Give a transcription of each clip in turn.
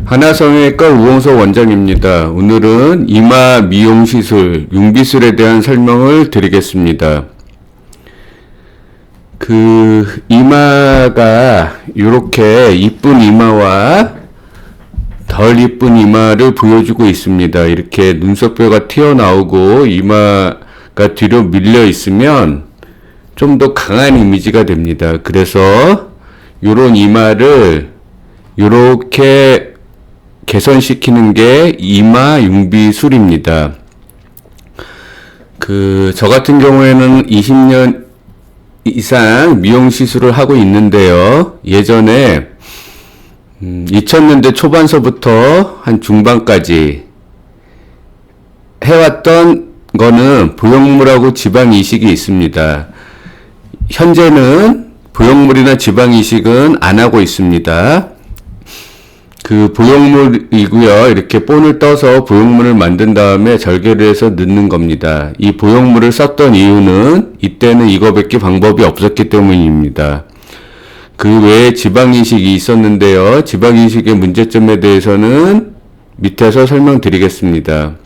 하나성형외과 우홍석 원장입니다. 오늘은 이마 미용 시술, 융비술에 대한 설명을 드리겠습니다. 이마가 이렇게 이쁜 이마와 덜 이쁜 이마를 보여주고 있습니다. 이렇게 눈썹뼈가 튀어나오고 이마가 뒤로 밀려 있으면 좀 더 강한 이미지가 됩니다. 그래서 이런 이마를 이렇게 개선시키는 게 이마 융비술입니다. 저 같은 경우에는 20년 이상 미용 시술을 하고 있는데요. 예전에 2000년대 초반서부터 한 중반까지 해왔던 거는 보형물하고 지방 이식이 있습니다. 현재는 보형물이나 지방 이식은 안 하고 있습니다. 보형물이고요. 이렇게 본을 떠서 보형물을 만든 다음에 절개를 해서 넣는 겁니다. 이 보형물을 썼던 이유는 이때는 이거밖에 방법이 없었기 때문입니다. 그 외에 지방 이식이 있었는데요. 지방 이식의 문제점에 대해서는 밑에서 설명드리겠습니다.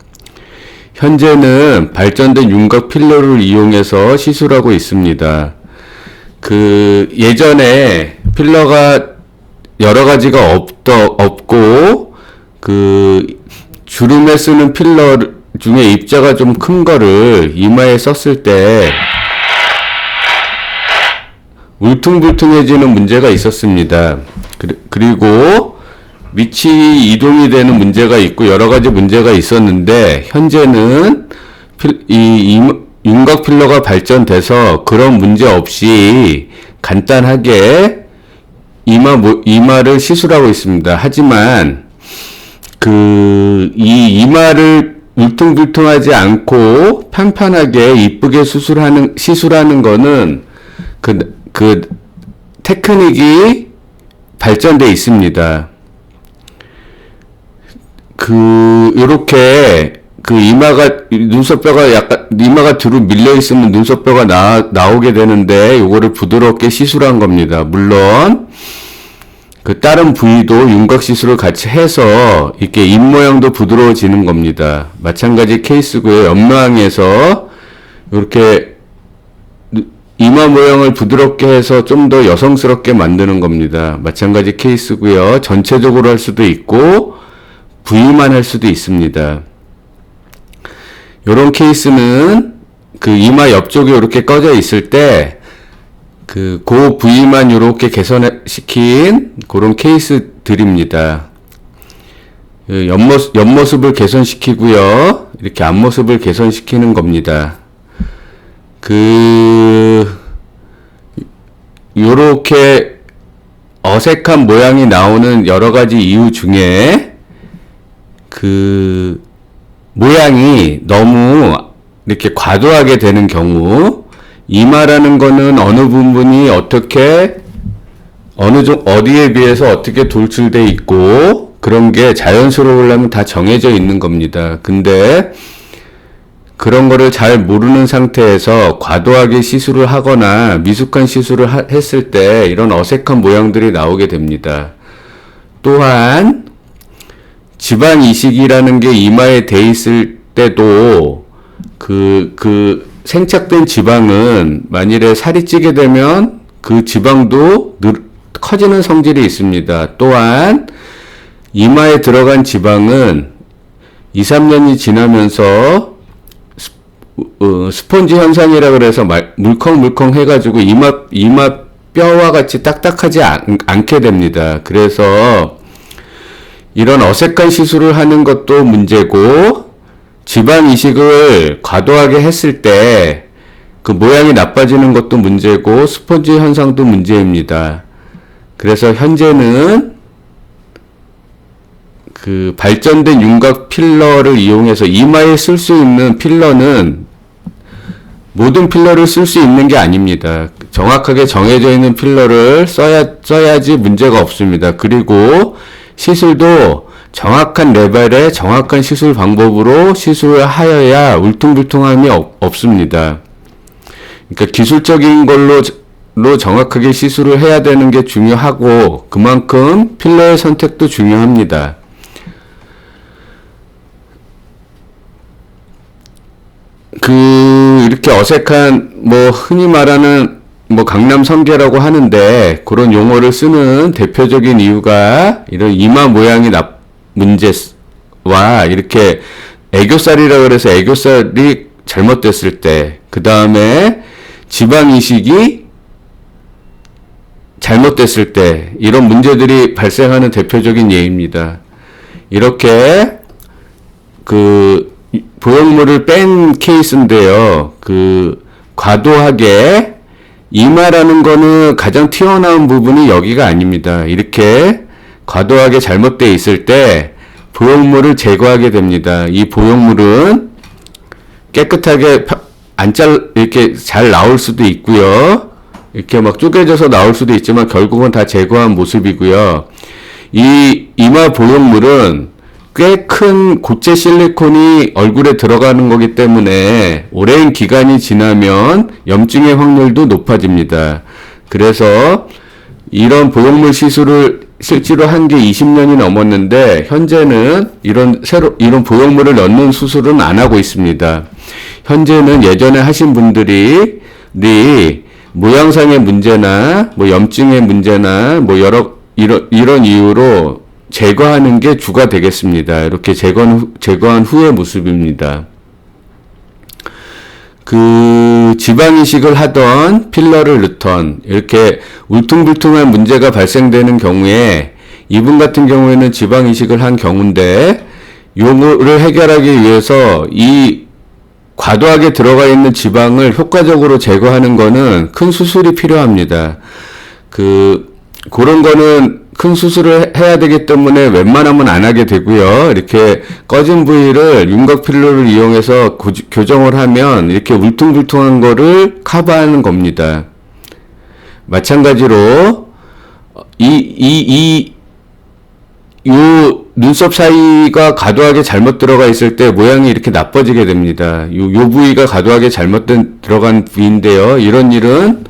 현재는 발전된 윤곽 필러를 이용해서 시술하고 있습니다. 예전에 필러가 여러 가지가 없고, 주름에 쓰는 필러 중에 입자가 좀 큰 거를 이마에 썼을 때, 울퉁불퉁해지는 문제가 있었습니다. 그리고 위치 이동이 되는 문제가 있고, 여러 가지 문제가 있었는데, 현재는 윤곽 필러가 발전돼서 그런 문제 없이 간단하게 이마를 시술하고 있습니다. 하지만 이 이마를 울퉁불퉁하지 않고 편편하게 이쁘게 시술하는 거는 테크닉이 발전돼 있습니다. 요렇게 이마가 뒤로 밀려 있으면 눈썹뼈가 나오게 되는데, 요거를 부드럽게 시술한 겁니다. 물론, 다른 부위도 윤곽 시술을 같이 해서, 이렇게 입 모양도 부드러워지는 겁니다. 마찬가지 케이스고요. 옆모양에서, 이렇게, 이마 모양을 부드럽게 해서 좀 더 여성스럽게 만드는 겁니다. 마찬가지 케이스고요. 전체적으로 할 수도 있고, 부위만 할 수도 있습니다. 요런 케이스는 이마 옆쪽이 이렇게 꺼져 있을 때 그 부위만 이렇게 개선시킨 그런 케이스들입니다. 옆모습을 개선시키고요. 이렇게 앞모습을 개선시키는 겁니다. 요렇게 어색한 모양이 나오는 여러 가지 이유 중에 모양이 너무 이렇게 과도하게 되는 경우, 이마라는 거는 어느 부분이 어디에 비해서 어떻게 돌출돼 있고, 그런 게 자연스러우려면 다 정해져 있는 겁니다. 근데, 그런 거를 잘 모르는 상태에서 과도하게 시술을 하거나 미숙한 시술을 했을 때 이런 어색한 모양들이 나오게 됩니다. 또한, 지방 이식이라는 게 이마에 돼 있을 때도 생착된 지방은 만일에 살이 찌게 되면 그 지방도 커지는 성질이 있습니다. 또한 이마에 들어간 지방은 2, 3년이 지나면서 스폰지 현상이라 그래서 물컹물컹 해가지고 이마 뼈와 같이 딱딱하지 않게 됩니다. 그래서 이런 어색한 시술을 하는 것도 문제고, 지방 이식을 과도하게 했을 때 모양이 나빠지는 것도 문제고, 스폰지 현상도 문제입니다. 그래서 현재는 발전된 윤곽 필러를 이용해서 이마에 쓸 수 있는 필러는 모든 필러를 쓸 수 있는 게 아닙니다. 정확하게 정해져 있는 필러를 써야지 문제가 없습니다. 그리고 시술도 정확한 레벨의 정확한 시술 방법으로 시술을 하여야 울퉁불퉁함이 없습니다. 그러니까 기술적인 걸로 정확하게 시술을 해야 되는 게 중요하고, 그만큼 필러의 선택도 중요합니다. 이렇게 어색한, 흔히 말하는, 강남 성게라고 하는데, 그런 용어를 쓰는 대표적인 이유가, 이런 이마 모양이 문제와, 이렇게 애교살이라 그래서 애교살이 잘못됐을 때, 그 다음에 지방이식이 잘못됐을 때, 이런 문제들이 발생하는 대표적인 예입니다. 이렇게, 보형물을 뺀 케이스인데요. 과도하게 이마라는 거는 가장 튀어나온 부분이 여기가 아닙니다. 이렇게 과도하게 잘못되어 있을 때 보형물을 제거하게 됩니다. 이 보형물은 깨끗하게 이렇게 잘 나올 수도 있고요. 이렇게 막 쪼개져서 나올 수도 있지만 결국은 다 제거한 모습이고요. 이 이마 보형물은 꽤 큰 고체 실리콘이 얼굴에 들어가는 거기 때문에 오랜 기간이 지나면 염증의 확률도 높아집니다. 그래서 이런 보형물 시술을 실제로 한 게 20년이 넘었는데 현재는 이런 보형물을 넣는 수술은 안 하고 있습니다. 현재는 예전에 하신 분들이 모양상의 문제나 염증의 문제나 이런 이유로 제거하는 게 주가 되겠습니다. 이렇게 제거한 후의 모습입니다. 지방이식을 하던 필러를 넣던 이렇게 울퉁불퉁한 문제가 발생되는 경우에 이분 같은 경우에는 지방이식을 한 경우인데 요거를 해결하기 위해서 이 과도하게 들어가 있는 지방을 효과적으로 제거하는 거는 큰 수술이 필요합니다. 그런 거는 큰 수술을 해야 되기 때문에 웬만하면 안 하게 되고요. 이렇게 꺼진 부위를 윤곽 필러를 이용해서 교정을 하면 이렇게 울퉁불퉁한 거를 커버하는 겁니다. 마찬가지로 요 눈썹 사이가 과도하게 잘못 들어가 있을 때 모양이 이렇게 나빠지게 됩니다. 요 부위가 과도하게 들어간 부위인데요. 이런 일은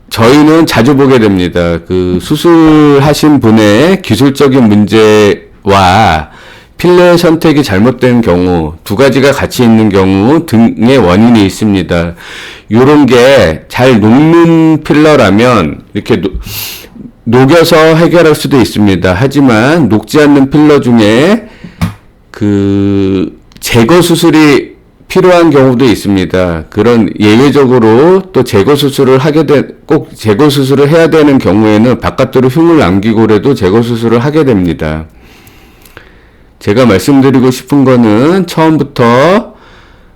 저희는 자주 보게 됩니다. 수술하신 분의 기술적인 문제와 필러의 선택이 잘못된 경우, 두 가지가 같이 있는 경우 등의 원인이 있습니다. 요런 게 잘 녹는 필러라면 이렇게 녹여서 해결할 수도 있습니다. 하지만 녹지 않는 필러 중에 제거 수술이 필요한 경우도 있습니다. 그런 예외적으로 또 꼭 제거 수술을 해야 되는 경우에는 바깥으로 흉을 남기고라도 제거 수술을 하게 됩니다. 제가 말씀드리고 싶은 거는 처음부터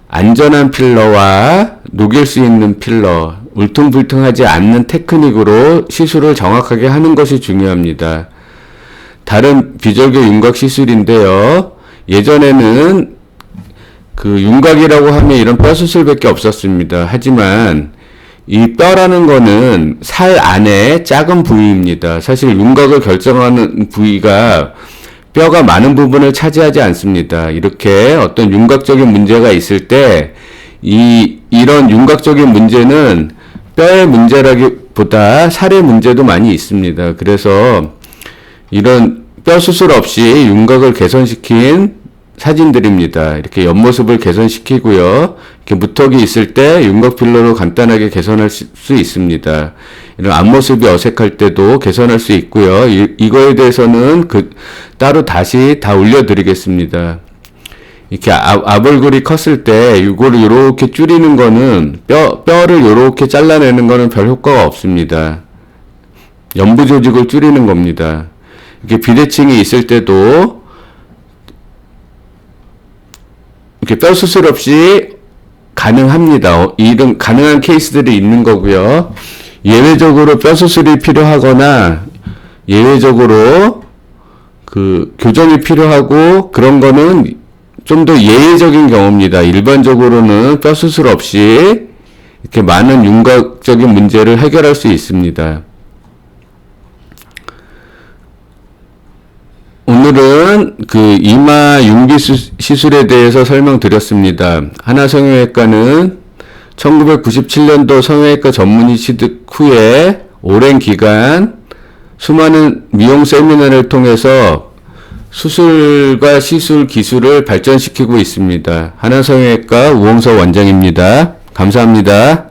안전한 필러와 녹일 수 있는 필러, 울퉁불퉁하지 않는 테크닉으로 시술을 정확하게 하는 것이 중요합니다. 다른 비절개 윤곽 시술인데요. 예전에는 윤곽이라고 하면 이런 뼈 수술밖에 없었습니다. 하지만 이 뼈라는 거는 살 안에 작은 부위입니다. 사실 윤곽을 결정하는 부위가 뼈가 많은 부분을 차지하지 않습니다. 이렇게 어떤 윤곽적인 문제가 있을 때 이런 윤곽적인 문제는 뼈의 문제라기보다 살의 문제도 많이 있습니다. 그래서 이런 뼈 수술 없이 윤곽을 개선시킨 사진들입니다. 이렇게 옆모습을 개선시키고요. 이렇게 무턱이 있을 때 윤곽 필러로 간단하게 개선할 수 있습니다. 이런 앞모습이 어색할 때도 개선할 수 있고요. 이거에 대해서는 따로 다시 다 올려드리겠습니다. 이렇게 앞얼굴이 컸을 때 이거를 이렇게 줄이는 거는 뼈를 이렇게 잘라내는 거는 별 효과가 없습니다. 연부 조직을 줄이는 겁니다. 이렇게 비대칭이 있을 때도 이렇게 뼈 수술 없이 가능합니다. 이런 가능한 케이스들이 있는 거고요. 예외적으로 뼈 수술이 필요하거나 예외적으로 교정이 필요하고 그런 거는 좀 더 예외적인 경우입니다. 일반적으로는 뼈 수술 없이 이렇게 많은 윤곽적인 문제를 해결할 수 있습니다. 오늘은 이마 윤기 시술에 대해서 설명드렸습니다. 하나성형외과는 1997년도 성형외과 전문의 취득 후에 오랜 기간 수많은 미용 세미나를 통해서 수술과 시술 기술을 발전시키고 있습니다. 하나성형외과 우홍석 원장입니다. 감사합니다.